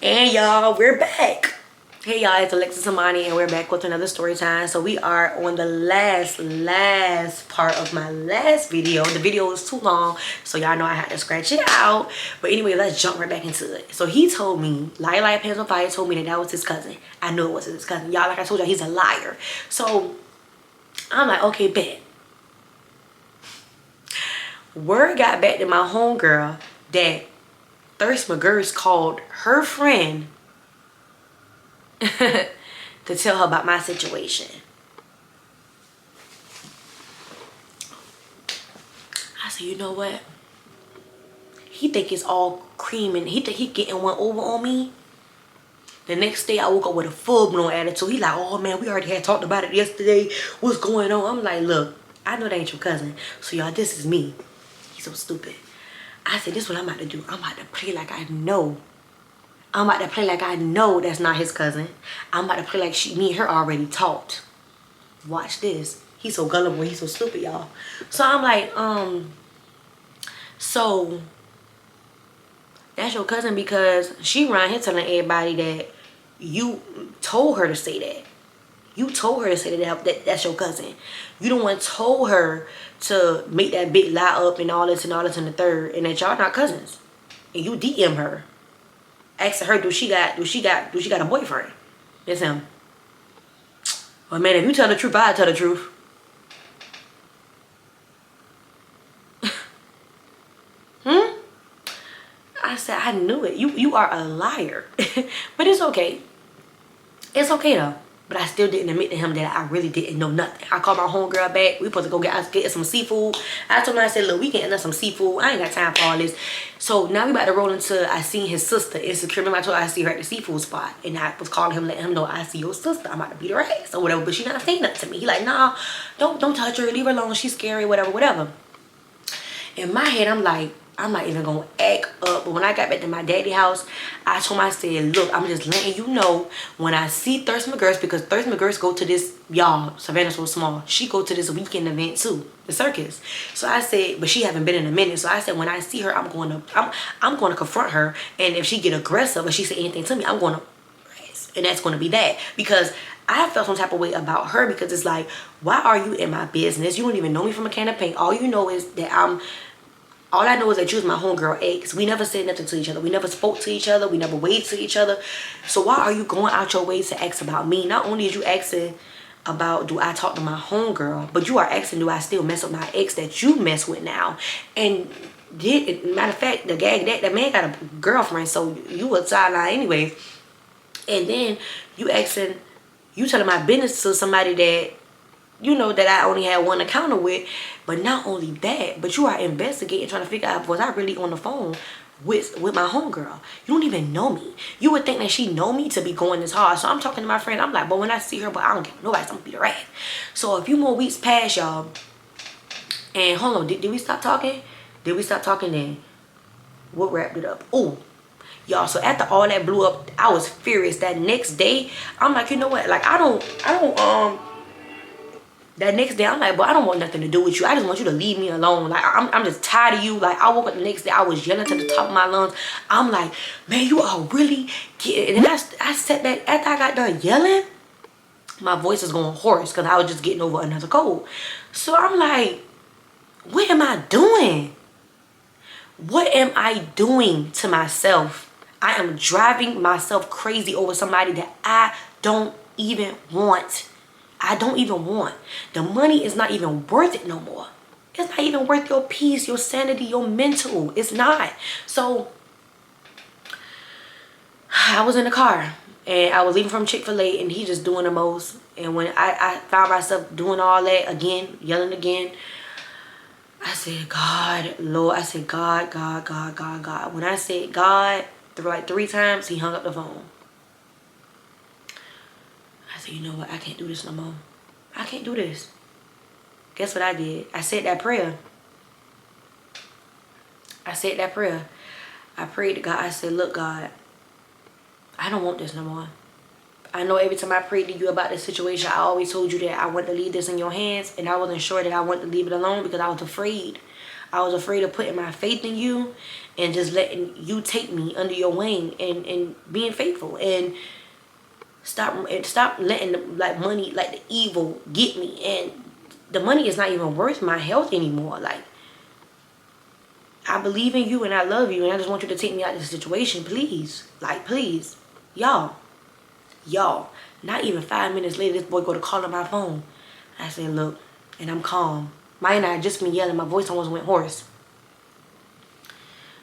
And y'all, we're back. Hey y'all, it's Alexis Amani and we're back with another story time. So we are on the last part of my last video. The video was too long, so y'all know I had to scratch it out. But anyway, let's jump right back into it. So he told me, Liar Pants on Fire told me that was his cousin. I knew it was his cousin. Y'all, like I told y'all, he's a liar. So I'm like, okay, bet. Word got back to my homegirl that Thirst McGirls called her friend to tell her about my situation. I said, you know what? He think it's all cream and he think he getting one over on me. The next day I woke up with a full-blown attitude. He like, oh man, we already had talked about it yesterday. What's going on? I'm like, look, I know that ain't your cousin. So y'all, this is me. He's so stupid. I said, this is what I'm about to do. I'm about to play like I know. I'm about to play like I know that's not his cousin. I'm about to play like me and her already talked. Watch this. He's so gullible. He's so stupid, y'all. So I'm like, so that's your cousin because she around here telling everybody that you told her to say that. You told her to say that that's your cousin. You the one told her to make that big lie up and all this and the third, and that y'all not cousins. And you DM her, asking her, do she got a boyfriend? It's him. Well, man, if you tell the truth, I tell the truth. I said, I knew it. You are a liar. But it's okay. It's okay though. But I still didn't admit to him that I really didn't know nothing. I called my homegirl back. We supposed to go get some seafood. I told him, I said, look, we getting us some seafood. I ain't got time for all this. So now we about to roll into, I seen his sister insecure. Remember I told her I see her at the seafood spot. And I was calling him, letting him know I see your sister. I'm about to beat her ass or whatever. But she not saying nothing to me. He like, nah, don't touch her. Leave her alone. She's scary, whatever. In my head, I'm like, I'm not even gonna act up. But when I got back to my daddy house, I told him, I said, look, I'm just letting you know when I see Thirst McGirls, because Thirst McGirls go to this, y'all, Savannah's so small. She go to this weekend event too, the circus. So I said, but she haven't been in a minute. So I said, when I see her, I'm gonna confront her. And if she get aggressive or she say anything to me, I'm gonna press. And that's gonna be that. Because I felt some type of way about her, because it's like, why are you in my business? You don't even know me from a can of paint. All you know is that all I know is that you was my homegirl ex. We never said nothing to each other. We never spoke to each other. We never waved to each other. So why are you going out your way to ask about me? Not only is you asking about do I talk to my homegirl, but you are asking do I still mess with my ex that you mess with now. And matter of fact, that man got a girlfriend, so you a sideline anyway. And then you telling my business to somebody that you know that I only had one encounter with. But not only that, but you are investigating, trying to figure out, was I really on the phone with my homegirl? You don't even know me. You would think that she know me to be going this hard. So I'm talking to my friend. I'm like, but when I see her, but I don't get nobody. I'm gonna beat her ass. So a few more weeks passed, y'all. And hold on, did we stop talking? Did we stop talking then? What wrapped it up? Oh, y'all. So after all that blew up, I was furious. That next day, I'm like, you know what? Like that next day, I'm like, but I don't want nothing to do with you. I just want you to leave me alone. Like, I'm just tired of you. Like, I woke up the next day, I was yelling to the top of my lungs. I'm like, man, you are really getting... And then I sat back, after I got done yelling, my voice was going hoarse because I was just getting over another cold. So I'm like, what am I doing? What am I doing to myself? I am driving myself crazy over somebody that I don't even want. I don't even want. The money is not even worth it no more. It's not even worth your peace, your sanity, your mental. It's not. So I was in the car and I was leaving from Chick-fil-A and he just doing the most. And when I found myself doing all that again, yelling again, I said, God, Lord. I said, God. When I said God like 3 times, he hung up the phone. I said, you know what? I can't do this no more. I can't do this. Guess what I did? I said that prayer. I prayed to God. I said, look, God, I don't want this no more. I know every time I prayed to you about this situation, I always told you that I want to leave this in your hands. And I wasn't sure that I wanted to leave it alone because I was afraid. I was afraid of putting my faith in you and just letting you take me under your wing and being faithful. And stop letting like money, like the evil, get me. And the money is not even worth my health anymore. Like, I believe in you and I love you and I just want you to take me out of this situation, please. Like, please. Y'all, not even 5 minutes later, this boy go to call on my phone. I said, look, and I'm calm. Mine, I just been yelling. My voice almost went hoarse.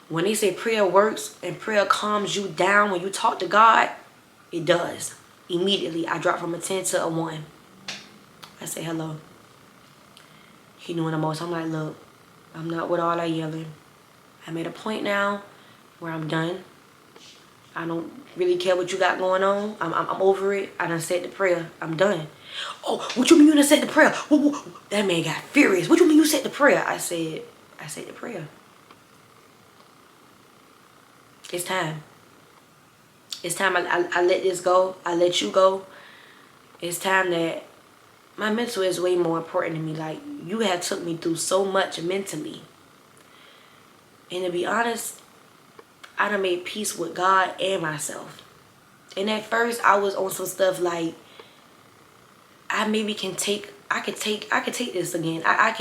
When they say prayer works and prayer calms you down when you talk to God, it does. Immediately, I dropped from a 10 to a 1. I say hello. He doing the most. I'm like, look, I'm not with all that yelling. I'm at a point now where I'm done. I don't really care what you got going on. I'm over it. I done said the prayer. I'm done. Oh, what you mean you done said the prayer? That man got furious. What you mean you said the prayer? I said the prayer. It's time. It's time I let this go. I let you go. It's time that my mental is way more important to me. Like, you have took me through so much mentally. And to be honest, I done made peace with God and myself. And at first I was on some stuff like, I could take this again. I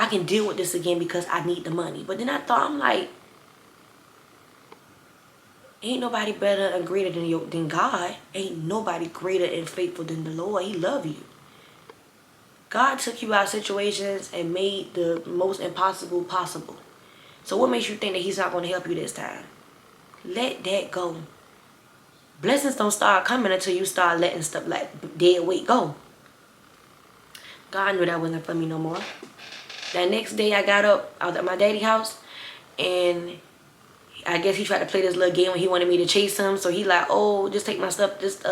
can deal with this again because I need the money. But then I thought, I'm like, ain't nobody better and greater than God. Ain't nobody greater and faithful than the Lord. He love you. God took you out of situations and made the most impossible possible. So what makes you think that he's not going to help you this time? Let that go. Blessings don't start coming until you start letting stuff like dead weight go. God knew that wasn't for me no more. That next day I got up, I was at my daddy's house, and I guess he tried to play this little game when he wanted me to chase him. So he like, oh, just take my stuff, just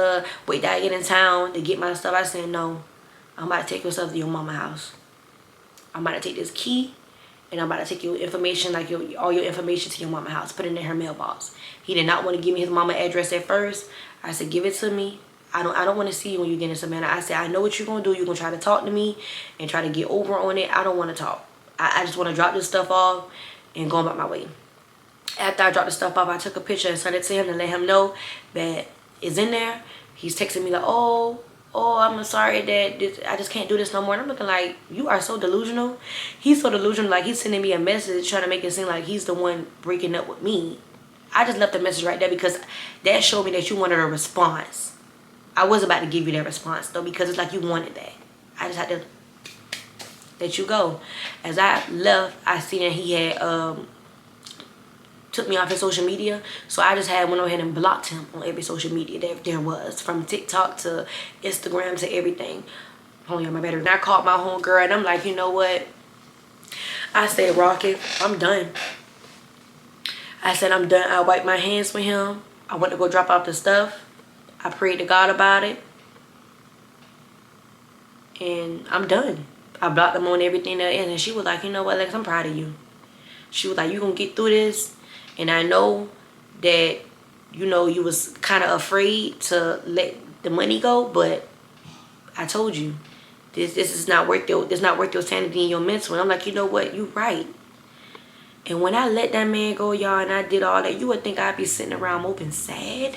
wait till I get in town to get my stuff. I said, no, I'm about to take your stuff to your mama's house. I'm about to take this key, and I'm about to take your information, like all your information to your mama's house, put it in her mailbox. He did not want to give me his mama address at first. I said, give it to me. I don't want to see you when you get in Savannah. I said, I know what you're going to do. You're going to try to talk to me and try to get over on it. I don't want to talk. I just want to drop this stuff off and go about my way. After I dropped the stuff off, I took a picture and sent it to him to let him know that it's in there. He's texting me like, oh, I'm sorry that I just can't do this no more. And I'm looking like, you are so delusional. He's so delusional, like he's sending me a message trying to make it seem like he's the one breaking up with me. I just left the message right there because that showed me that you wanted a response. I was about to give you that response though, because it's like you wanted that. I just had to let you go. As I left, I seen that he had took me off his social media, so I just went ahead and blocked him on every social media that there was, from TikTok to Instagram to everything. Hold on, my battery. And I called my homegirl and I'm like, you know what? I said, Rocket, I'm done. I said, I'm done. I wiped my hands with him. I went to go drop off the stuff. I prayed to God about it. And I'm done. I blocked him on everything that is. And she was like, you know what, Lex, I'm proud of you. She was like, you gonna get through this. And I know that, you know, you was kind of afraid to let the money go. But I told you, this is not worth your sanity and your mental. And I'm like, you know what, you right. And when I let that man go, y'all, and I did all that, you would think I'd be sitting around moping sad.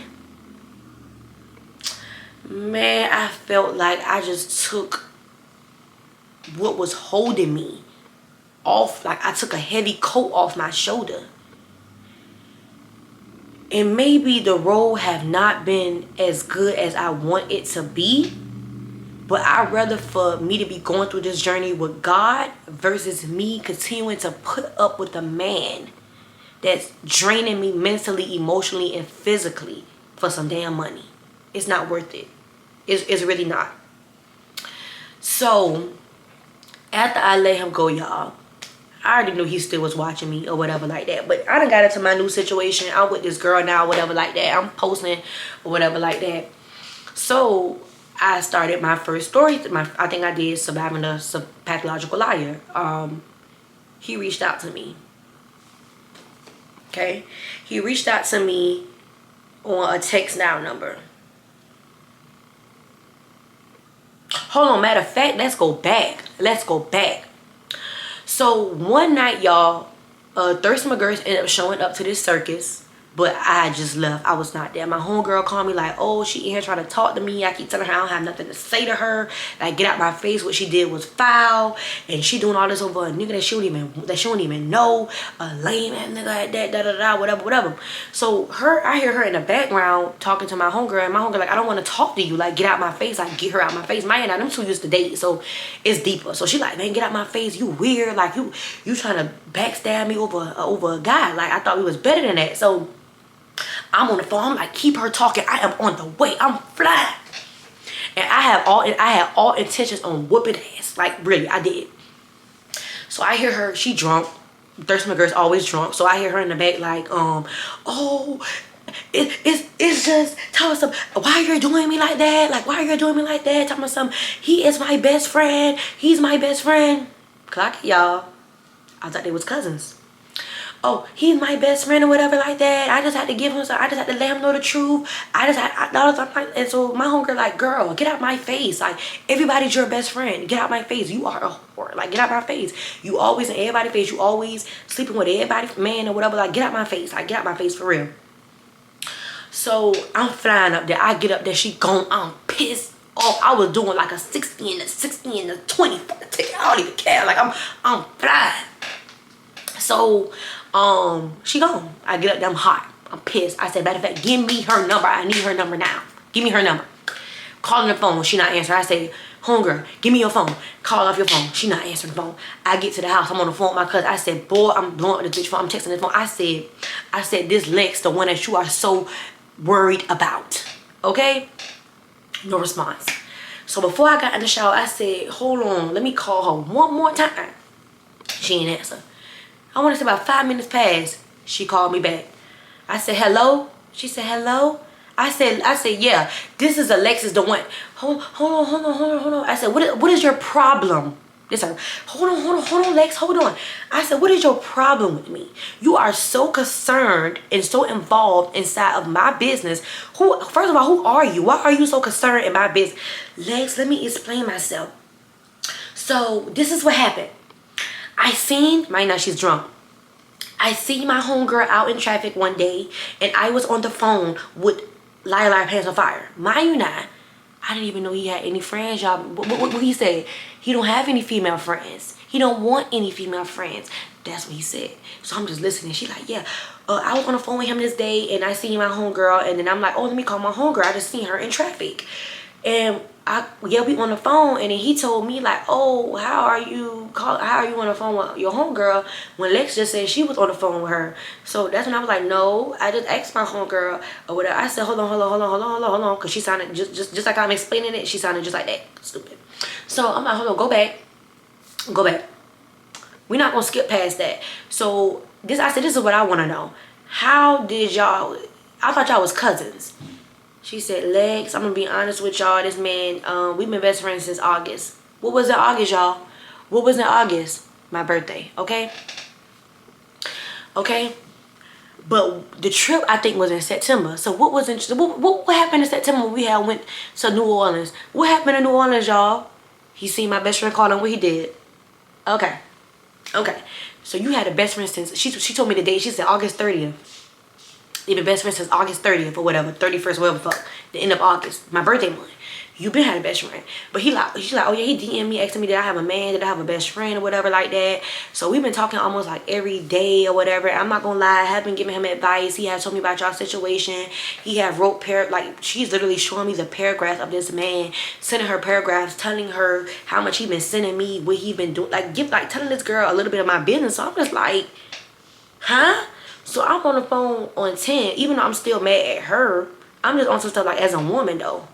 Man, I felt like I just took what was holding me off. Like I took a heavy coat off my shoulder. And maybe the road have not been as good as I want it to be. But I'd rather for me to be going through this journey with God versus me continuing to put up with a man that's draining me mentally, emotionally, and physically for some damn money. It's not worth it. It's really not. So, after I let him go, y'all, I already knew he still was watching me or whatever like that. But I done got into my new situation. I'm with this girl now, whatever like that. I'm posting or whatever like that. So, I started my first story. I think I did Surviving a Pathological Liar. He reached out to me. Okay? He reached out to me on a text now number. Hold on, matter of fact, let's go back. So one night, y'all, thirsty my girls ended up showing up to this circus. But I just left. I was not there. My homegirl called me like, oh, she in here trying to talk to me. I keep telling her I don't have nothing to say to her. Like, get out my face. What she did was foul. And she doing all this over a nigga that she don't even know. A lame ass nigga like that, da-da-da, whatever. So I hear her in the background talking to my homegirl. And my homegirl like, I don't want to talk to you. Like, get out my face. Like, get her out my face. Man, them two used to date. So it's deeper. So she like, man, get out my face. You weird. Like, you trying to backstab me over a guy. Like, I thought we was better than that. So I'm on the phone. I'm like, keep her talking. I am on the way. I'm flying. And I had all intentions on whooping ass. Like, really, I did. So I hear her. She drunk. Thirsty my girl's always drunk. So I hear her in the back like, oh, it's just, tell us something. Why are you doing me like that? Like, why are you doing me like that? Tell me something. He is my best friend. He's my best friend. Clock it, y'all. I thought they was cousins. Oh, he's my best friend or whatever like that. I just had to give him some. I just had to let him know the truth. And so my homegirl like, girl, get out my face. Like, everybody's your best friend. Get out my face. You are a whore. Like, get out my face. You always in everybody's face. You always sleeping with everybody, man or whatever. Like, get out my face. Like, get out my face for real. So I'm flying up there. I get up there. She gone. I'm pissed off. I was doing like a 60 and a 20. I don't even care. Like, I'm flying. So she gone. I get up there, I'm hot. I'm pissed. I said, matter of fact, give me her number. I need her number now. Give me her number. Calling the phone, she not answering. I say, homegirl, give me your phone. Call off your phone. She not answering the phone. I get to the house, I'm on the phone with my cousin. I said, boy, I'm blowing up the bitch phone. I'm texting the phone. I said, this Lex, the one that you are so worried about. Okay? No response. So before I got in the shower, I said, hold on, let me call her one more time. She ain't answer. I want to say about 5 minutes passed. She called me back. I said, hello? She said, hello? I said, yeah, this is Alexis, the one. Hold on. I said, what is your problem? This her. Hold on, Lex, hold on. I said, what is your problem with me? You are so concerned and so involved inside of my business. First of all, who are you? Why are you so concerned in my business? Lex, let me explain myself. So this is what happened. Right now she's drunk. I seen my homegirl out in traffic one day, and I was on the phone with Liar Pants on Fire. Mind you not, I didn't even know he had any friends, y'all. What he said? He don't have any female friends. He don't want any female friends. That's what he said. So I'm just listening. She like, yeah, I was on the phone with him this day, and I seen my homegirl, and then I'm like, oh, let me call my homegirl. I just seen her in traffic. And we on the phone, and then he told me like, oh, how are you on the phone with your homegirl when Lex just said she was on the phone with her? So that's when I was like, no, I just asked my homegirl or whatever. I said, hold on, because she sounded just like I'm explaining it. She sounded just like that, stupid. So I'm like, hold on, go back. We're not gonna skip past that. So I said, this is what I want to know. How did y'all? I thought y'all was cousins. She said, Lex, I'm going to be honest with y'all. This man, we've been best friends since August. What was in August, y'all? What was in August? My birthday, okay? Okay? But the trip, I think, was in September. So what happened in September when we went to New Orleans? What happened in New Orleans, y'all? He seen my best friend call him what he did. Okay. So you had a best friend since, she told me the date. She said August 30th. They've been best friends since August 30th or whatever, 31st, whatever the fuck, the end of August, my birthday month. You been had a best friend. But she's like, oh yeah, he DM'd me, asking me did I have a man, did I have a best friend or whatever like that. So we've been talking almost like every day or whatever. I'm not gonna lie, I have been giving him advice. He has told me about y'all situation. He have wrote she's literally showing me the paragraphs of this man, sending her paragraphs, telling her how much he been sending me, what he been doing, telling this girl a little bit of my business. So I'm just like, huh? So I'm on the phone on 10, even though I'm still mad at her. I'm just on some stuff like as a woman though.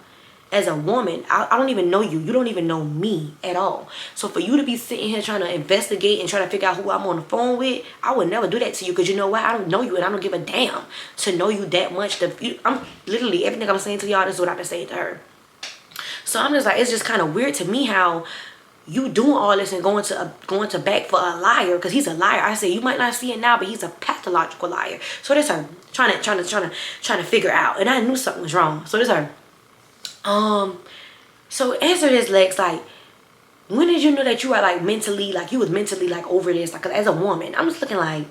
As a woman, I don't even know you. You don't even know me at all. So for you to be sitting here trying to investigate and trying to figure out who I'm on the phone with, I would never do that to you because you know what? I don't know you and I don't give a damn to know you that much. I'm literally, everything I'm saying to y'all, this is what I've been saying to her. So I'm just like, it's just kind of weird to me how you doing all this and going to back for a liar because he's a liar. I say you might not see it now, but he's a pathological liar. So that's her trying to figure out, and I knew something was wrong. So that's her. So answer this, Lex. Like, when did you know that you are like mentally, like you was mentally like over this? Like, 'cause as a woman, I'm just looking like,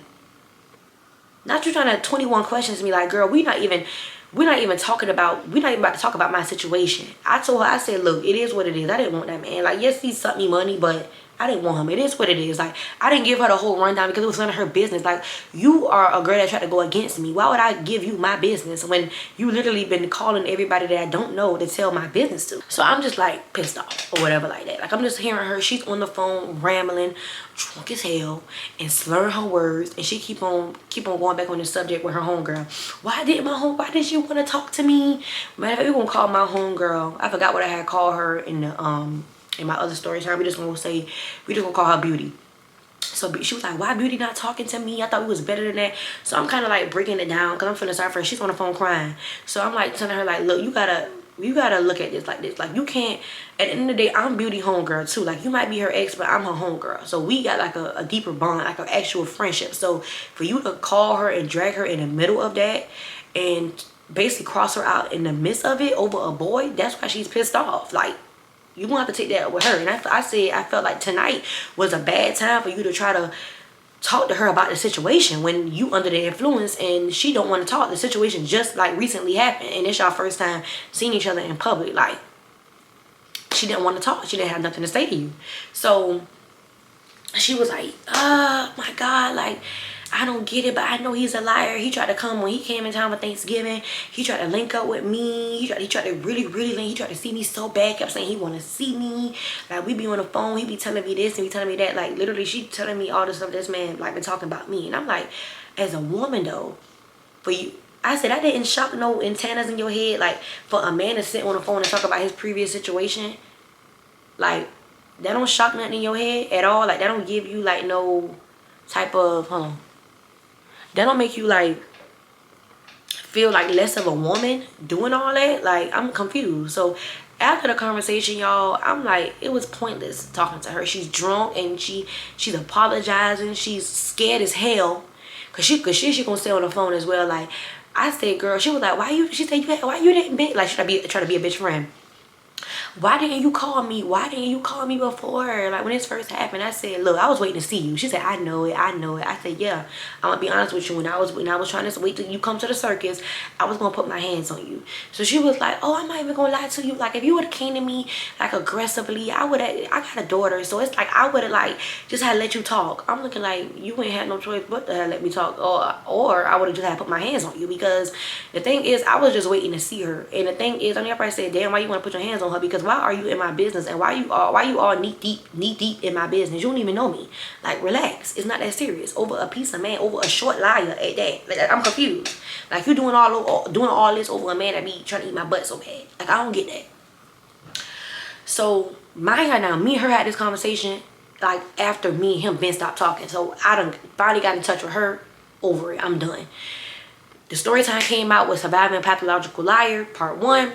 not you trying to 21 questions me like, girl, we're not even about to talk about my situation. I told her, I said, look, it is what it is. I didn't want that man. Like, yes, he sent me money, but I didn't want him. It is what it is. Like, I didn't give her the whole rundown because it was none of her business. Like, you are a girl that tried to go against me. Why would I give you my business when you literally been calling everybody that I don't know to tell my business to? So I'm just like pissed off or whatever like that. Like, I'm just hearing her. She's on the phone rambling, drunk as hell, and slurring her words, and she keep on going back on the subject with her homegirl. Why did she want to talk to me? Man, we're gonna call my homegirl. I forgot what I had called her in my other story time. We just gonna call her Beauty. So she was like, why Beauty not talking to me? I thought we was better than that. So I'm kind of like breaking it down because I'm feeling sorry for her. She's on the phone crying. So I'm like telling her like, look, you gotta look at this like this. Like, you can't, at the end of the day, I'm Beauty homegirl too. Like, you might be her ex, but I'm her homegirl. So we got like a deeper bond, like an actual friendship. So for you to call her and drag her in the middle of that and basically cross her out in the midst of it over a boy, that's why she's pissed off. Like, you gonna have to take that up with her. And I said I felt like tonight was a bad time for you to try to talk to her about the situation when you under the influence and she don't want to talk. The situation just like recently happened and it's y'all first time seeing each other in public. Like, she didn't want to talk. She didn't have nothing to say to you. So she was like, oh my God, like, I don't get it, but I know he's a liar. He tried to come when he came in town for Thanksgiving. He tried to link up with me. He tried to really link. He tried to see me so bad. Kept saying he want to see me. Like, we be on the phone. He be telling me this and be telling me that. Like, literally, she telling me all this stuff. This man, like, been talking about me. And I'm like, as a woman, though, for you, I said, I didn't shock no antennas in your head. Like, for a man to sit on the phone and talk about his previous situation, like, that don't shock nothing in your head at all. Like, that don't give you, like, no type of, that don't make you like feel like less of a woman doing all that. Like, I'm confused. So after the conversation, y'all, I'm like, it was pointless talking to her. She's drunk and she's apologizing. She's scared as hell because she gonna stay on the phone as well. Like, I said, girl, she was like, why you didn't be like, try to be a bitch friend. Why didn't you call me? Why didn't you call me before? Like, when this first happened, I said, look, I was waiting to see you. She said, I know it. I said, yeah, I'm gonna be honest with you. When I was trying to wait till you come to the circus, I was gonna put my hands on you. So she was like, oh, I'm not even gonna lie to you. Like, if you would have came to me like aggressively, I got a daughter, so it's like I would have like just had to let you talk. I'm looking like you ain't had no choice but to let me talk, or I would have just had to put my hands on you, because the thing is, I was just waiting to see her. And the thing is, I mean, I probably said, damn, why you want to put your hands on her? Because why are you in my business, and why you all knee deep in my business? You don't even know me. Like, relax. It's not that serious over a piece of man, over a short liar at that. Like, I'm confused. Like, you doing all this over a man that be trying to eat my butt so bad. Like, I don't get that. So me and her had this conversation like after me and him been stopped talking. So I done finally got in touch with her over it. I'm done. The Storytime came out with Surviving a Pathological Liar Part 1,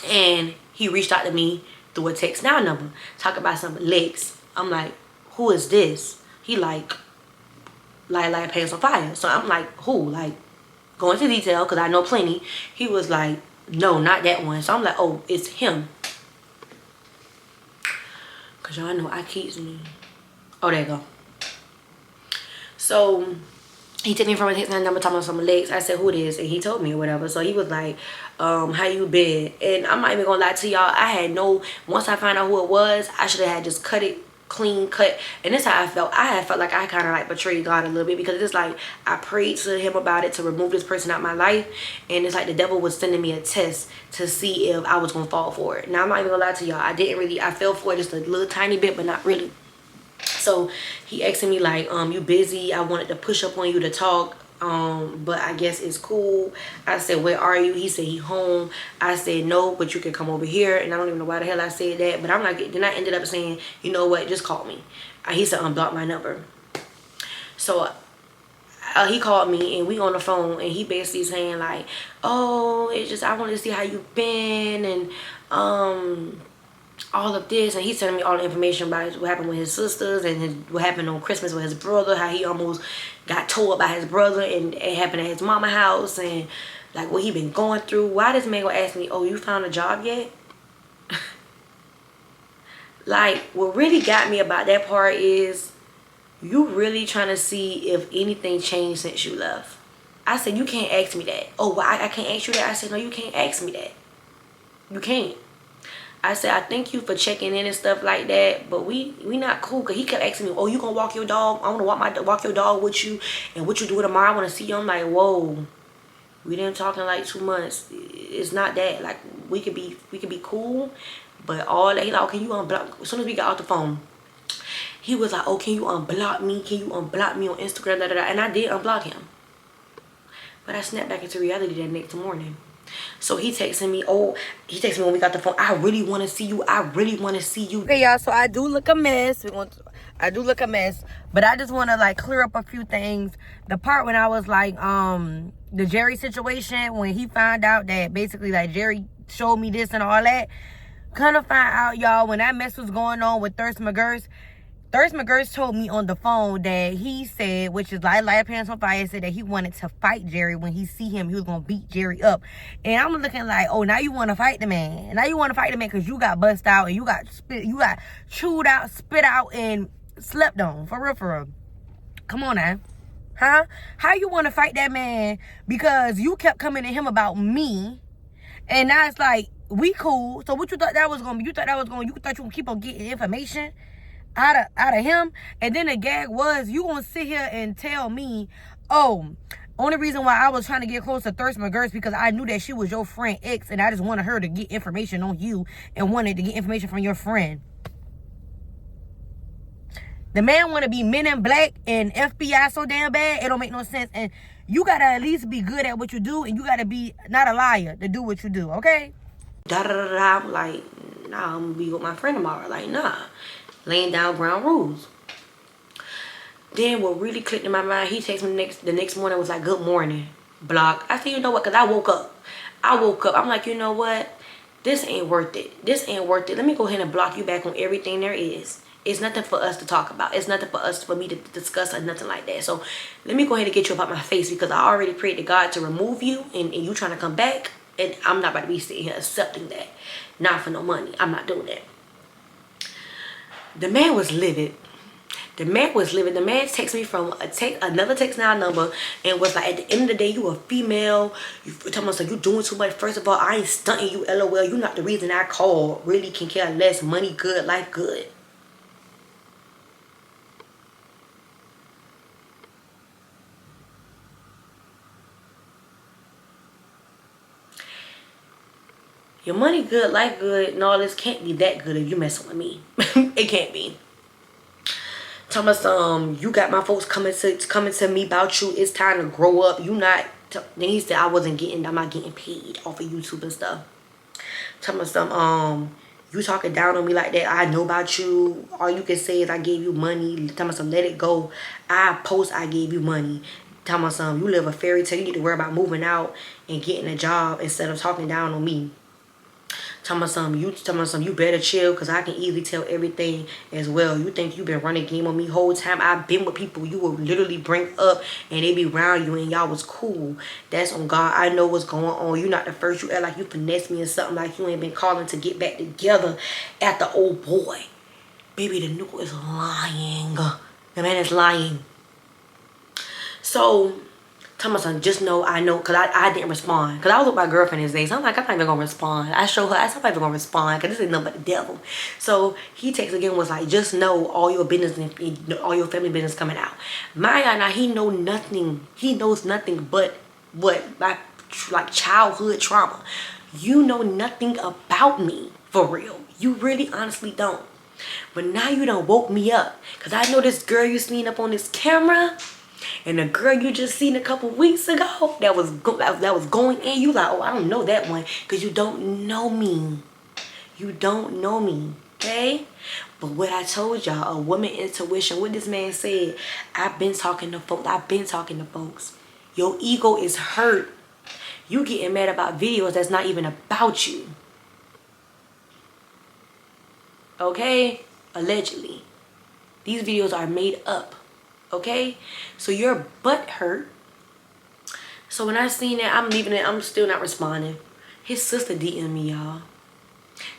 and he reached out to me through a text now number, talk about some legs. I'm like, who is this? He like Pants on Fire. So I'm like, who? Like, go into detail because I know plenty. He was like, no, not that one. So I'm like, oh, it's him. Because y'all know I keeps me. Oh, there you go. So he took me from a text number talking about some legs. I said, who it is? And he told me or whatever. So he was like, how you been? And I'm not even gonna lie to y'all. Once I found out who it was, I should have had just clean cut. And this how I felt. I had felt like I kind of like betrayed God a little bit, because it's like I prayed to him about it to remove this person out of my life. And it's like the devil was sending me a test to see if I was gonna fall for it. Now, I'm not even gonna lie to y'all. I fell for it just a little tiny bit, but not really. So he asking me like, you busy? I wanted to push up on you to talk, but I guess it's cool. I said, where are you? He said he home. I said, no, but you can come over here. And I don't even know why the hell I said that, but I'm like, then I ended up saying, you know what, just call me. He said, unblock my number. So he called me and we on the phone, and he basically saying like, oh, it's just, I wanted to see how you been, and all of this. And he's telling me all the information about what happened with his sisters, and what happened on Christmas with his brother, how he almost got tore up by his brother, and it happened at his mama house, and like what he been going through. Why this man gonna ask me, oh, you found a job yet? Like, what really got me about that part is you really trying to see if anything changed since you left. I said, you can't ask me that. Oh, well, I can't ask you that. I said, no, you can't ask me that. You can't. I said, I thank you for checking in and stuff like that, but we not cool. Cause he kept asking me, oh, you gonna walk your dog? I wanna walk your dog with you, and what you doing tomorrow? I wanna see you. I'm like, whoa, we didn't talk in like 2 months. It's not that. Like, we could be cool, but all that. He like, oh, can you unblock? As soon as we got off the phone, he was like, oh, can you unblock me? Can you unblock me on Instagram? Da, da, da. And I did unblock him, but I snapped back into reality that next morning. So he texting me, when we got the phone, I really want to see you. I really want to see you. Okay, y'all, so I do look a mess. I do look a mess. But I just want to, like, clear up a few things. The part when I was, like, the Jerry situation, when he found out that basically, like, Jerry showed me this and all that. Kind of find out, y'all, when that mess was going on with Thirst McGurst told me on the phone that he said, which is Light Pants on Fire, said that he wanted to fight Jerry. When he see him, he was going to beat Jerry up. And I'm looking like, oh, now you want to fight the man. Now you want to fight the man because you got bust out and you got chewed out, spit out, and slept on. For real, for real. Come on now. Huh? How you want to fight that man because you kept coming to him about me, and now it's like, we cool. So what you thought that was going to be? You thought you were going to keep on getting information out of him? And then the gag was, you gonna sit here and tell me, oh, only reason why I was trying to get close to Thirst McGurst because I knew that she was your friend X, and I just wanted her to get information on you and wanted to get information from your friend. The man want to be Men in Black and FBI so damn bad, it don't make no sense. And you gotta at least be good at what you do, and you gotta be not a liar to do what you do, okay? Da da da da. I'm like, nah, I'm gonna be with my friend tomorrow. Like, nah. Laying down ground rules. Then what really clicked in my mind, he texted me the next morning, was like, good morning, block. I said, you know what, because I woke up. I'm like, you know what, this ain't worth it. This ain't worth it. Let me go ahead and block you back on everything there is. It's nothing for us to talk about. It's nothing for me to discuss or nothing like that. So let me go ahead and get you up out my face, because I already prayed to God to remove you, and you trying to come back, and I'm not about to be sitting here accepting that. Not for no money. I'm not doing that. The man was livid. The man texted me from another text now number and was like, at the end of the day, you a female. You talking about, so you doing too much. First of all, I ain't stunting you, LOL. You not the reason I called. Really can care less. Money good, life good. Your money good, life good, and all this can't be that good if you messing with me. It can't be. Thomas, you got my folks coming to me about you. It's time to grow up. You not. Then he said I'm not getting paid off of YouTube and stuff. Thomas, you talking down on me like that. I know about you. All you can say is I gave you money. Thomas, let it go. I gave you money. Thomas, you live a fairy tale. You need to worry about moving out and getting a job instead of talking down on me. You better chill, because I can easily tell everything as well. You think you been running game on me whole time? I've been with people you will literally bring up and they be around you and y'all was cool. That's on God. I know what's going on. You not the first. You act like you finessed me or something, like you ain't been calling to get back together after old boy. Baby, the nigga is lying. The man is lying. So Thomas, just know, I know, because I didn't respond. Because I was with my girlfriend these days. So I'm like, I'm not even going to respond. I showed her, I'm not even going to respond, because this ain't nothing but the devil. So he texted again, was like, just know all your business and all your family business coming out. My God, now he know nothing. He knows nothing but what? Like childhood trauma. You know nothing about me, for real. You really honestly don't. But now you done woke me up. Because I know this girl you seen up on this camera, and the girl you just seen a couple weeks ago that was going in, you like, oh, I don't know that one, because you don't know me. You don't know me, okay? But what I told y'all, a woman intuition, what this man said, I've been talking to folks. Your ego is hurt. You getting mad about videos that's not even about you. Okay? Allegedly. These videos are made up. Okay, so your butt hurt. So when I seen that, I'm leaving it. I'm still not responding. His sister DM'd me, y'all.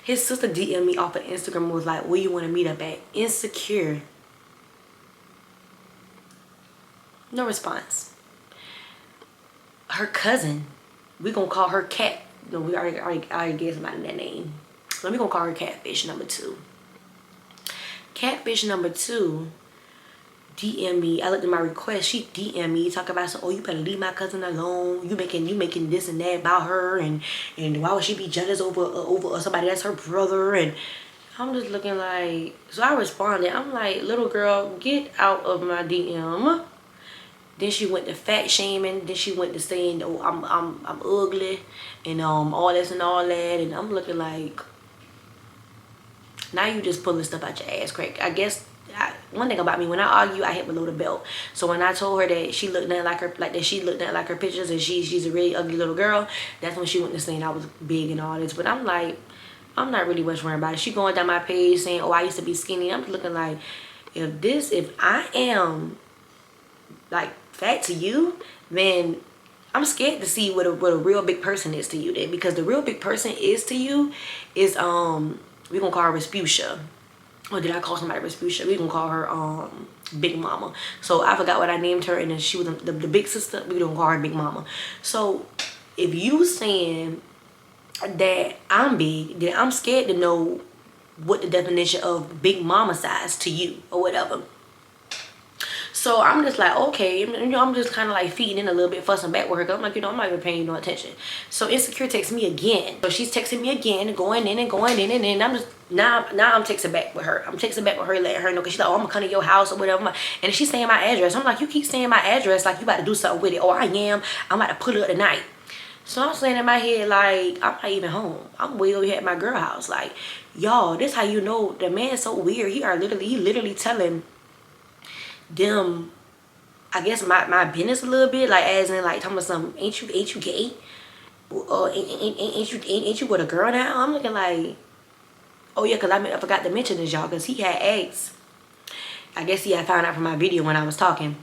His sister DM'd me off of Instagram and was like, where you want to meet up at? Insecure. No response. Her cousin, we gonna call her Cat. No, we already gave somebody that name. So we gonna call her Catfish number 2. Catfish number 2 DM me. I looked at my request. She DM me, talk about, oh, you better leave my cousin alone. You making this and that about her, and why would she be jealous over somebody that's her brother? And I'm just looking like, so I responded. I'm like, little girl, get out of my DM. Then she went to fat shaming. Then she went to saying, oh, I'm ugly, and all this and all that. And I'm looking like, now you just pulling stuff out your ass crack. I guess one thing about me, when I argue, I hit below the belt. So when I told her that she looked nothing like her, her pictures, and she's a really ugly little girl, that's when she went to saying I was big and all this. But I'm like, I'm not really much worried about it. She going down my page saying, oh, I used to be skinny. I'm looking like, if I am like fat to you, then I'm scared to see what a real big person is to you then, because the real big person is to you is we gonna call her Respucia. Or did I call somebody Respucia? We gonna call her Big Mama. So I forgot what I named her, and then she was the big sister. We gonna call her Big Mama. So if you saying that I'm big, then I'm scared to know what the definition of Big Mama size to you or whatever. So I'm just like, okay, I'm just kind of like feeding in a little bit, fussing back with her. I'm like, I'm not even paying no attention. So Insecure texts me again. So she's texting me again, going in, and I'm just, now I'm texting back with her. I'm texting back with her, letting her know, because she's like, oh, I'm gonna come to your house or whatever. And she's saying my address. I'm like, you keep saying my address like you about to do something with it. Oh, I am. I'm about to put it up tonight. So I'm saying in my head, like, I'm not even home. I'm way over here at my girl house. Like, y'all, this how you know the man's so weird. He literally telling them, I guess my business a little bit, like as in like talking about some, ain't you gay? Ain't you with a girl now? I'm looking like, oh yeah, cause I forgot to mention this, y'all, cause he had asked. I guess he had found out from my video when I was talking,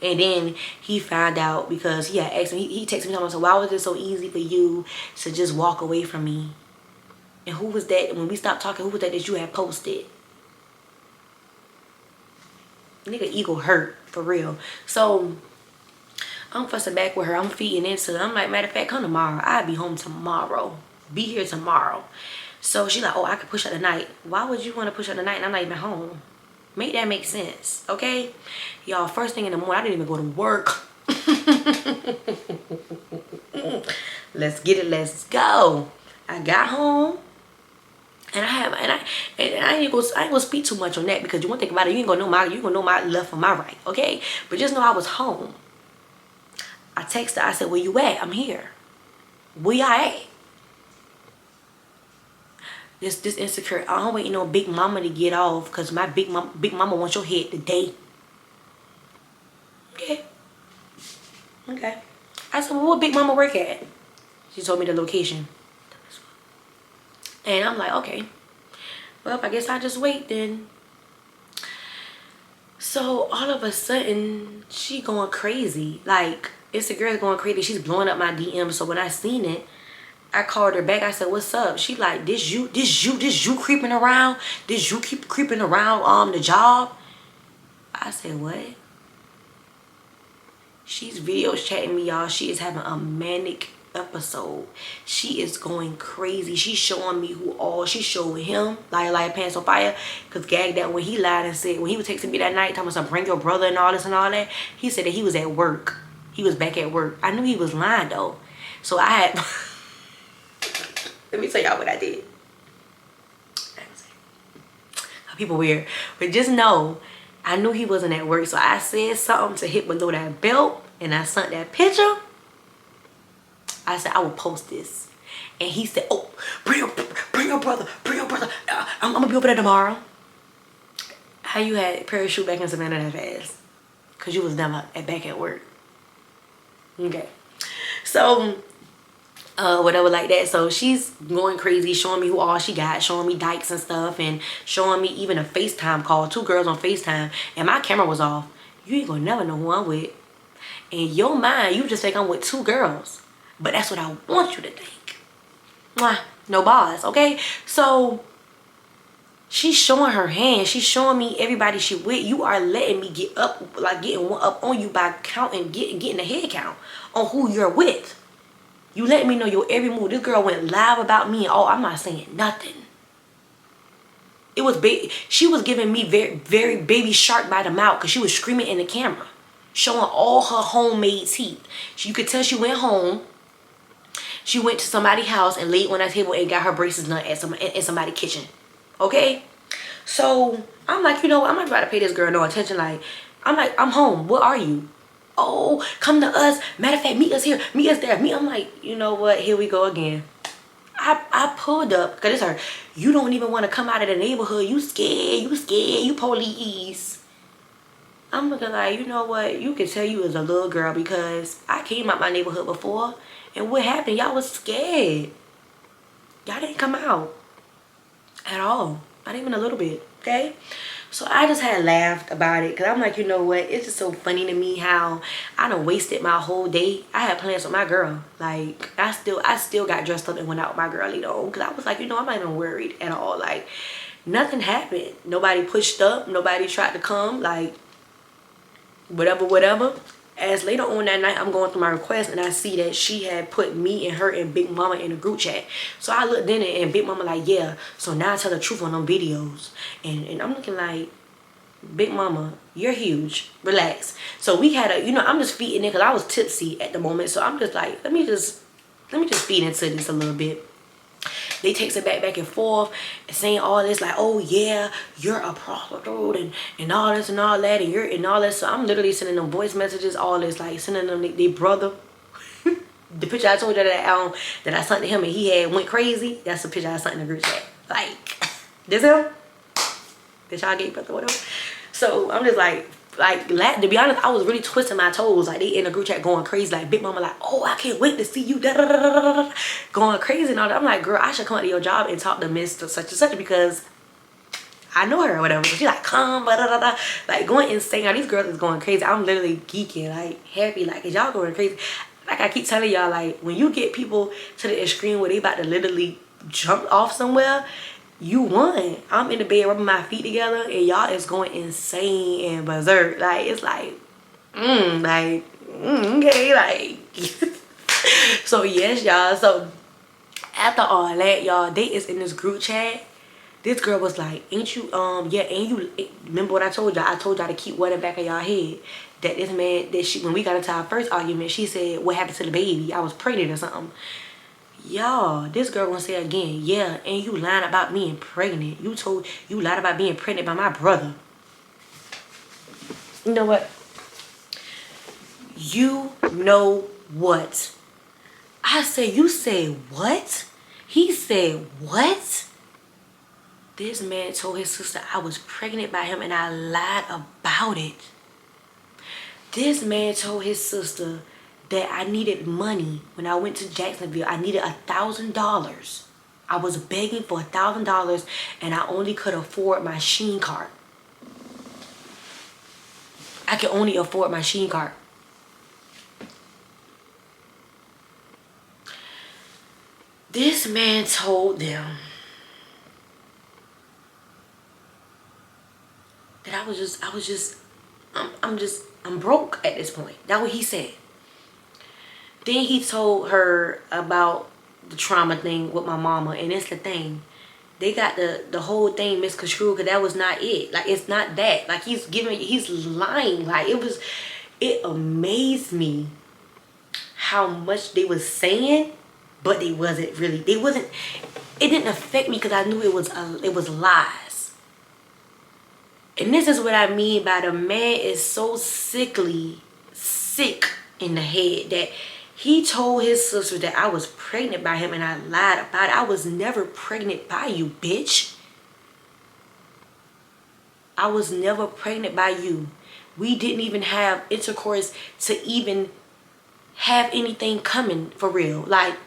and then he found out because he had asked me. He texted me talking about, so why was it so easy for you to just walk away from me? And who was that when we stopped talking? Who was that you had posted? Nigga ego hurt for real. So I'm fussing back with her. I'm feeding into it. I'm like, matter of fact, come tomorrow. I'll be home tomorrow. Be here tomorrow. So she's like, oh, I could push out the night. Why would you want to push out the night and I'm not even home? Make that make sense, okay? Y'all, first thing in the morning, I didn't even go to work. Let's get it. Let's go. I got home. And I ain't gonna speak too much on that, because you want to think about it, you gonna know my left from my right, okay? But just know I was home. I texted her, I said, where you at? I'm here. Where y'all at? This Insecure, I don't wait no Big Mama to get off, because my big mama wants your head today. Okay. I said, well, what Big Mama work at? She told me the location. And I'm like, okay, well, I guess I just wait then. So all of a sudden, she going crazy. Like, Instagram's going crazy. She's blowing up my DM. So when I seen it, I called her back. I said, what's up? She like, this you creeping around? This you keep creeping around the job? I said, what? She's video chatting me, y'all. She is having a manic episode. She is going crazy. She's showing me she's showing him liar pants on fire, because gagged that when he lied and said, when he was texting me that night talking about some bring your brother and all this and all that, he said that he was at work. He was back at work. I knew he was lying though. So I had let me tell y'all what I did. People weird, but just know I knew he wasn't at work, so I said something to hit below that belt, and I sent that picture. I said, I will post this. And he said, oh, bring your brother. I'm going to be over there tomorrow. How you had parachute back in Savannah that fast? Because you was never back at work. Okay. So, whatever like that. So she's going crazy, showing me who all she got, showing me dykes and stuff, and showing me even a FaceTime call. 2 girls on FaceTime. And my camera was off. You ain't going to never know who I'm with. In your mind, you just think I'm with 2 girls. But that's what I want you to think. Mwah. No bars, okay? So she's showing her hand. She's showing me everybody she with. You are letting me get up, like getting one up on you by counting, getting a head count on who you're with. You let me know your every move. This girl went live about me. Oh, I'm not saying nothing. It was she was giving me very, very Baby Shark by the mouth because she was screaming in the camera, showing all her homemade teeth. You could tell she went home. She went to somebody's house and laid on that table and got her braces done at in somebody's kitchen. Okay? So I'm like, you know what? I'm not trying to pay this girl no attention. Like, I'm like, I'm home. What are you? Oh, come to us. Matter of fact, meet us here. Meet us there. I'm like, you know what? Here we go again. I pulled up because it's her. You don't even want to come out of the neighborhood. You scared. You police. I'm looking like, you know what? You can tell you as a little girl because I came out my neighborhood before. And what happened? Y'all was scared. Y'all didn't come out at all. Not even a little bit. Okay? So I just had laughed about it because I'm like, you know what? It's just so funny to me how I done wasted my whole day. I had plans with my girl. Like, I still got dressed up and went out with my girl later on because I was like, you know, I'm not even worried at all. Like, nothing happened. Nobody pushed up. Nobody tried to come. Like, whatever. As later on that night, I'm going through my request and I see that she had put me and her and Big Mama in a group chat. So I looked in it and Big Mama like, yeah, so now tell the truth on them videos. And I'm looking like, Big Mama, you're huge. Relax. So we had a, you know, I'm just feeding it because I was tipsy at the moment. So I'm just like, let me just feed into this a little bit. They text it back and forth and saying all this like, oh yeah, you're a prostitute and all this and all that and all that. So I'm literally sending them voice messages, all this, like sending them their brother. The picture I told you that I sent to him and he had went crazy. That's the picture I sent in the group chat. Like, this him? This y'all gave brother whatever. So I'm just like to be honest, I was really twisting my toes. Like, they in the group chat going crazy. Like, Big Mama like, oh, I can't wait to see you. Da, da, da, da, da, da. Going crazy and all that. I'm like, girl, I should come to your job and talk to Miss such and such because I know her or whatever. So she's like, come, da, da, da, da. Like, going insane. Now, these girls is going crazy. I'm literally geeking, like, happy. Like, is y'all going crazy? Like, I keep telling y'all, like, when you get people to the extreme where they about to literally jump off somewhere, you won. I'm in the bed rubbing my feet together and y'all is going insane and berserk. Like, it's like, okay, like. So yes, y'all. So after all that, y'all, they is in this group chat. This girl was like, ain't you, yeah, and you, remember what I told y'all? I told y'all to keep one in the back of y'all head. That this man, when we got into our first argument, she said, what happened to the baby? I was pregnant or something. Y'all, this girl gonna say again, yeah, and you lied about being pregnant. You lied about being pregnant by my brother. You know what? You know what? I said, you said what? He said what? This man told his sister I was pregnant by him and I lied about it. This man told his sister that I needed money when I went to Jacksonville. I needed $1,000. I was begging for $1,000 and I only could afford my Shein card. I could only afford my Shein card. This man told them that I'm broke at this point. That's what he said. Then he told her about the trauma thing with my mama, and it's the thing. They got the whole thing misconstrued because that was not it. Like, it's not that. Like, he's lying. Like, it amazed me how much they was saying, but they wasn't really. It didn't affect me because I knew it was lies. And this is what I mean by the man is so sick in the head that he told his sister that I was pregnant by him and I lied about it. I was never pregnant by you, bitch. I was never pregnant by you. We didn't even have intercourse to even have anything coming for real. Like,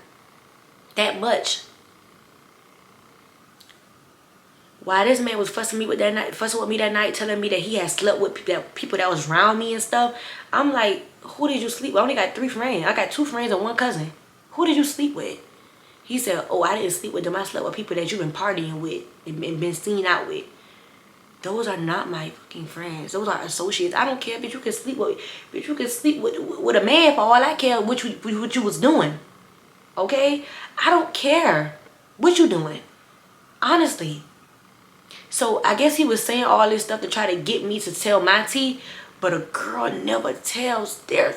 that much. Why this man was fussing with me that night, telling me that he had slept with people that was around me and stuff. I'm like, who did you sleep with? I only got 3 friends. I got 2 friends and 1 cousin. Who did you sleep with? He said, oh, I didn't sleep with them. I slept with people that you've been partying with and been seen out with. Those are not my fucking friends. Those are associates. I don't care, bitch. You can sleep with a man for all I care what you was doing. Okay? I don't care what you doing. Honestly. So I guess he was saying all this stuff to try to get me to tell my tea, but a girl never tells their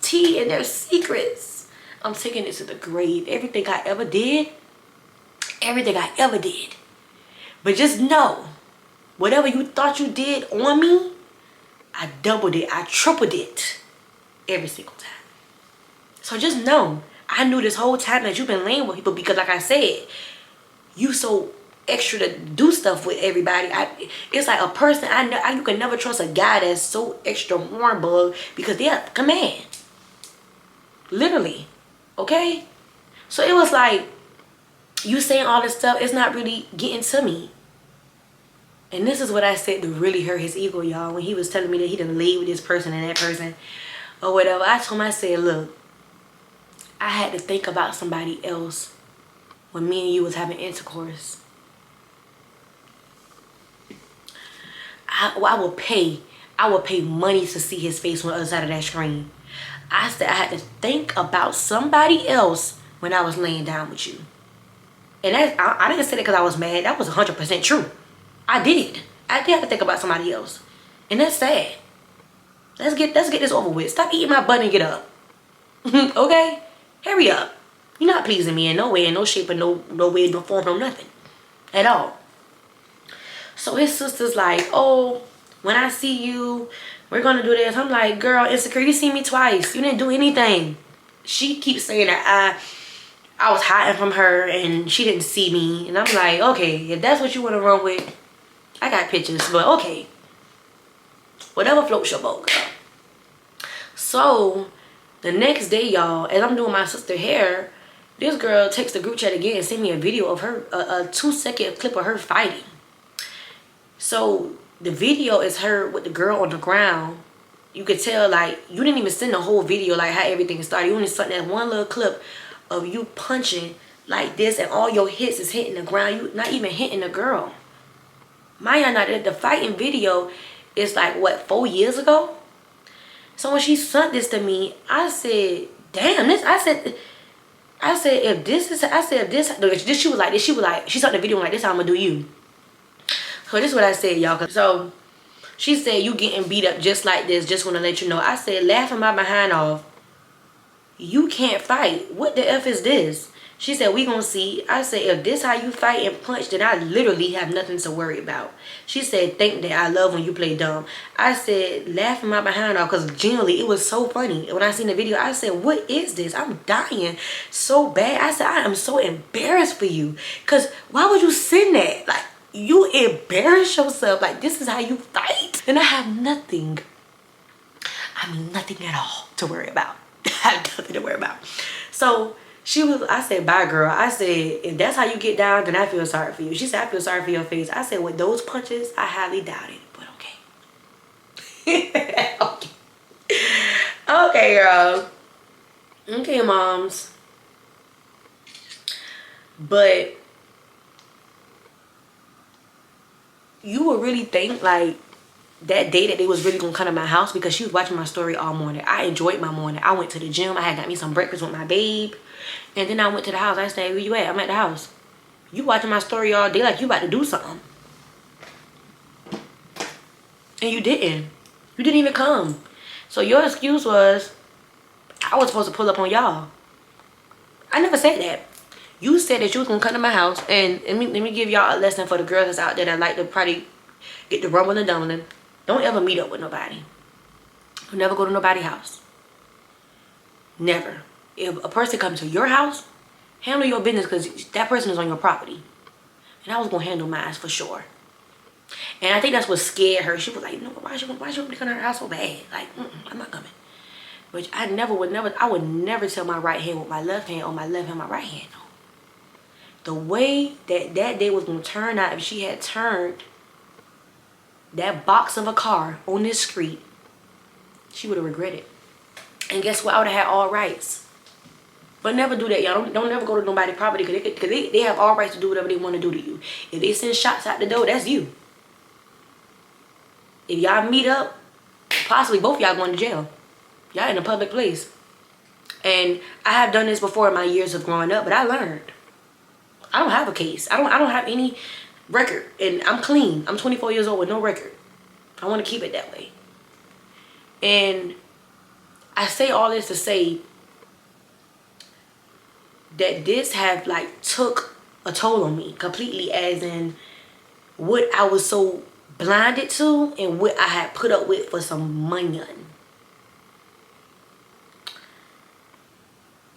tea and their secrets. I'm taking it to the grave. Everything I ever did. But just know, whatever you thought you did on me, I doubled it. I tripled it every single time. So just know, I knew this whole time that you've been laying with people because, like I said, you so extra to do stuff with everybody. It's like a person you can never trust a guy that's so extra hornbug because they're a command. Literally. Okay? So it was like, you saying all this stuff, it's not really getting to me. And this is what I said to really hurt his ego, y'all. When he was telling me that he didn't leave with this person and that person or whatever, I told him, I said, look, I had to think about somebody else when me and you was having intercourse. I would pay money to see his face on the other side of that screen. I said I had to think about somebody else when I was laying down with you. And I didn't say that because I was mad. That was 100% true. I did have to think about somebody else. And that's sad. Let's get this over with. Stop eating my butt and get up. Okay? Hurry up. You're not pleasing me in no way, in no shape, in no way, no form, no nothing. At all. So his sister's like, oh, when I see you, we're going to do this. I'm like, girl, insecure, you see me twice. You didn't do anything. She keeps saying that I was hiding from her and she didn't see me. And I'm like, okay, if that's what you want to run with, I got pictures. But okay. Whatever floats your boat, girl. So the next day, y'all, as I'm doing my sister's hair, this girl takes the group chat again and sent me a video of her, a 2-second clip of her fighting. So the video is her with the girl on the ground. You could tell, like, you didn't even send the whole video, like how everything started. You only sent that one little clip of you punching like this and all your hits is hitting the ground. You not even hitting the girl. Maya, not the fighting video is like, what, 4 years ago? So when she sent this to me, I said, damn, I said, if this, she was like, she saw the video like, this how I'm gonna do you. So this is what I said, y'all. So she said, you getting beat up just like this, just want to let you know. I said, laughing my behind off. You can't fight. What the F is this? She said, we gonna see. I said, if this how you fight and punch, then I literally have nothing to worry about. She said, think that I love when you play dumb. I said, laughing my behind off, because genuinely it was so funny. When I seen the video, I said, what is this? I'm dying so bad. I said, I am so embarrassed for you. Because why would you send that? Like, you embarrass yourself. Like, this is how you fight. And I have nothing. I mean, nothing at all to worry about. I have nothing to worry about. So I said, bye, girl. I said, if that's how you get down, then I feel sorry for you. She said, I feel sorry for your face. I said, with those punches, I highly doubt it. But okay. Okay. Okay, girl. Okay, moms. But you would really think, like, that day that they was really gonna come to my house, because she was watching my story all morning. I enjoyed my morning. I went to the gym. I had got me some breakfast with my babe. And then I went to the house. I said, where you at? I'm at the house. You watching my story all day like you about to do something. And you didn't. You didn't even come. So your excuse was, I was supposed to pull up on y'all. I never said that. You said that you was gonna come to my house. And let me give y'all a lesson for the girls that's out there that like to probably get the rumble and dumbling. Don't ever meet up with nobody. You'll never go to nobody's house. Never. If a person comes to your house, handle your business, because that person is on your property. And I was going to handle mine for sure. And I think that's what scared her. She was like, no, why should you come to her house so bad? Like, I'm not coming. Which I would never tell my right hand with my left hand, or my left hand my right hand. No. The way that day was going to turn out, if she had turned that box of a car on this street, she would have regretted. And guess what? I would have had all rights. But never do that, y'all. Don't never go to nobody's property because they have all rights to do whatever they want to do to you. If they send shots out the door, that's you. If y'all meet up, possibly both y'all going to jail. Y'all in a public place. And I have done this before in my years of growing up, but I learned. I don't have a case. I don't have any record, and I'm clean. I'm 24 years old with no record. I want to keep it that way. And I say all this to say that this have like took a toll on me completely, as in what I was so blinded to and what I had put up with for some money.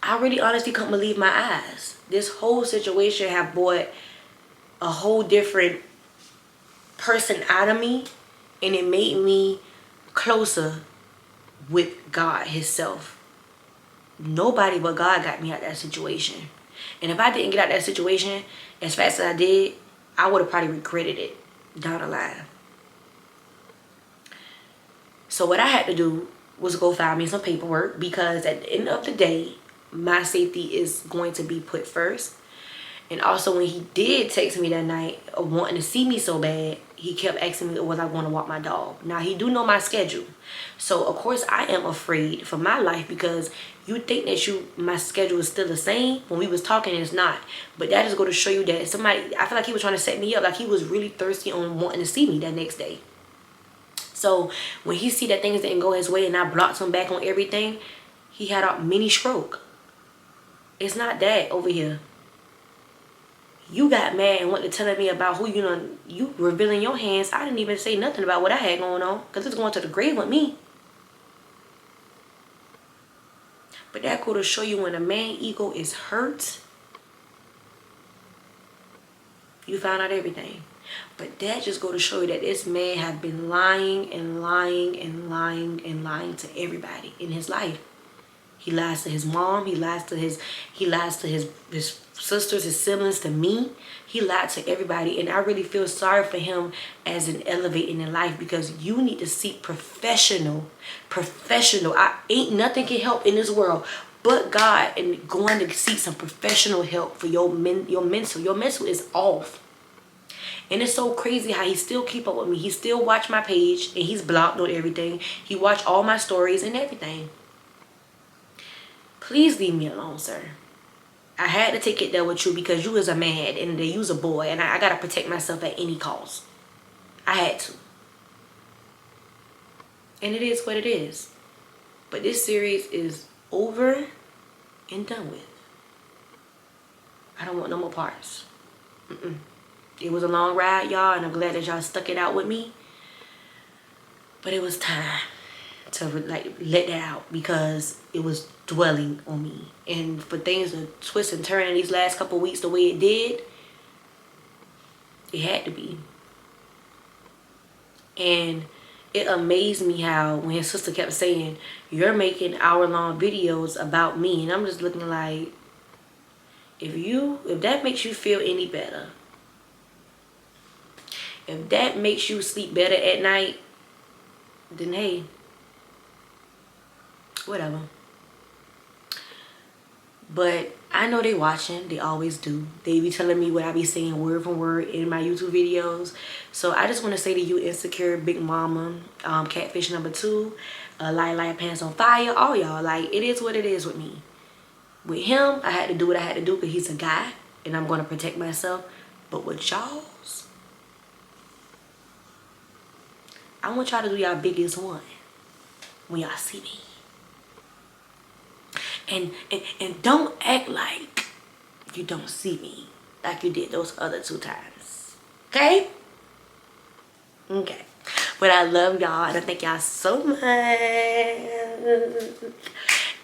I really honestly couldn't believe my eyes. This whole situation have brought a whole different person out of me, and it made me closer with God himself. Nobody but God got me out of that situation. And if I didn't get out of that situation as fast as I did, I would have probably regretted it down the line. So what I had to do was go find me some paperwork, because at the end of the day, my safety is going to be put first. And also, when he did text me that night wanting to see me so bad, he kept asking me was I going to walk my dog. Now, he do know my schedule. So, of course, I am afraid for my life, because you think that my schedule is still the same. When we was talking, it's not. But that is going to show you that somebody, I feel like he was trying to set me up. Like he was really thirsty on wanting to see me that next day. So, when he see that things didn't go his way and I blocked him back on everything, he had a mini stroke. It's not that over here. You got mad and went to telling me about who you revealing your hands. I didn't even say nothing about what I had going on, because it's going to the grave with me. But that go to show you, when a man ego is hurt, you found out everything. But that just go to show you that this man have been lying and lying and lying and lying to everybody in his life. He lies to his mom. He lies to his sisters, his siblings, to me. He lied to everybody. And I really feel sorry for him as an elevating in life, because you need to seek professional. Ain't nothing can help in this world but God, and going to seek some professional help for your mental. Your mental is off. And it's so crazy how he still keep up with me. He still watch my page, and he's blocked on everything. He watch all my stories and everything. Please leave me alone, sir. I had to take it there with you, because you is a man and they use a boy, and I gotta protect myself at any cost. I had to. And it is what it is. But this series is over and done with. I don't want no more parts. It was a long ride, y'all, and I'm glad that y'all stuck it out with me. But it was time to like let that out, because it was dwelling on me. And for things to twist and turn in these last couple weeks the way it did, it had to be. And it amazed me how when his sister kept saying, you're making hour-long videos about me, and I'm just looking like, if that makes you feel any better, if that makes you sleep better at night, then hey, whatever. But I know they watching. They always do. They be telling me what I be saying word for word in my YouTube videos. So I just want to say to you, insecure big mama, catfish number 2, light pants on fire, all y'all, like, it is what it is with me. With him, I had to do what I had to do, because he's a guy and I'm going to protect myself. But with y'all's, I want y'all to do y'all biggest one when y'all see me. And don't act like you don't see me like you did those other 2 times. Okay? Okay. But I love y'all, and I thank y'all so much.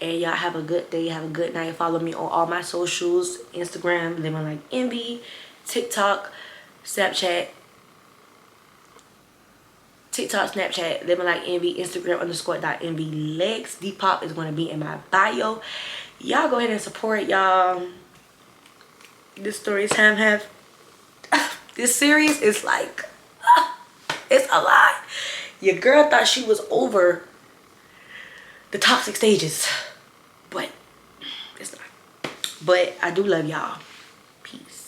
And y'all have a good day. Have a good night. Follow me on all my socials. Instagram, Living Like Envy. TikTok, Snapchat, Living Like Envy, Instagram _.envy. Legs Depop is going to be in my bio. Y'all go ahead and support y'all. This Storytime have this series is like, it's a lot. Your girl thought she was over the toxic stages, but it's not. But I do love y'all. Peace.